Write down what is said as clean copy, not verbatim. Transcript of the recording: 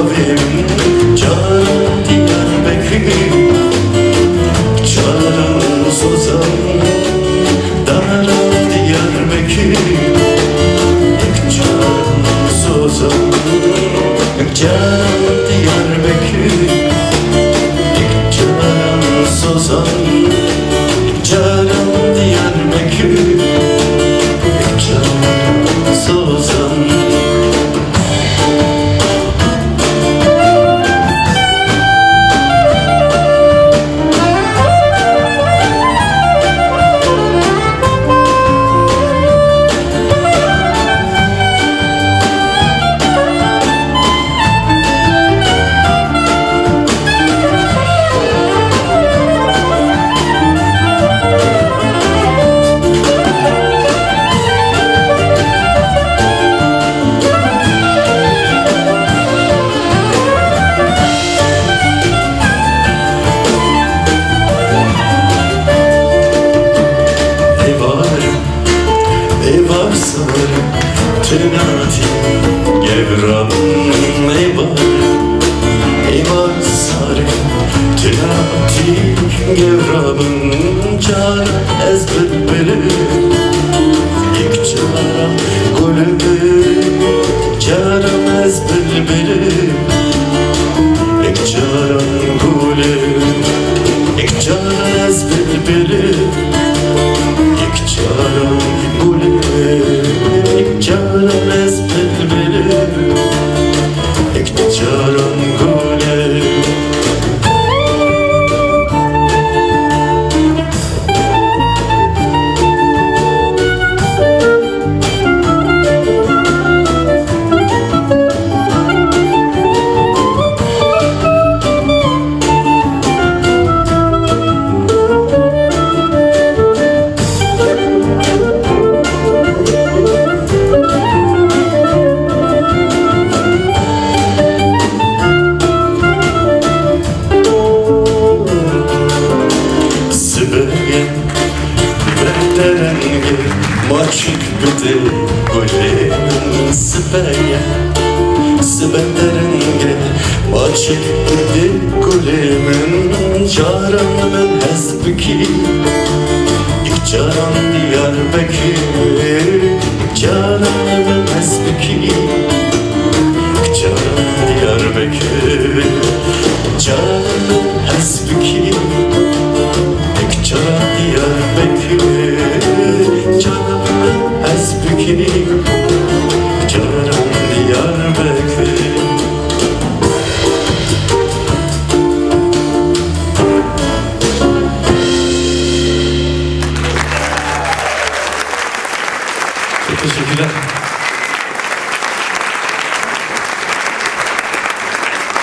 mavim Canım Diyarbakır Canım Sozan Darım Diyarbakır Canım Sozan Canım Diyarbakır Canım Sozan Canım Diyarbakır Canım Sozan Tınati gevrabın eyvar sarı Tınati gevrabın can ez bülbülü İlk canım gülübü canım ez bülbülü İlk canım gülü ilk canım ez bülbülü İlk canım gülü Canım ez bülbülü İktidarım gülü Maçık bidi gülüm Sibeye Sibenderinge Maçık bidi gülümün Caranımın hezbiki İlk caran Diyarbakır Caranımın hezbiki İlk caran Diyarbakır Caranımın hezbiki İlk caran Diyarbakır Canım Ezbiki Canım Diyarbakır Çok teşekkürler.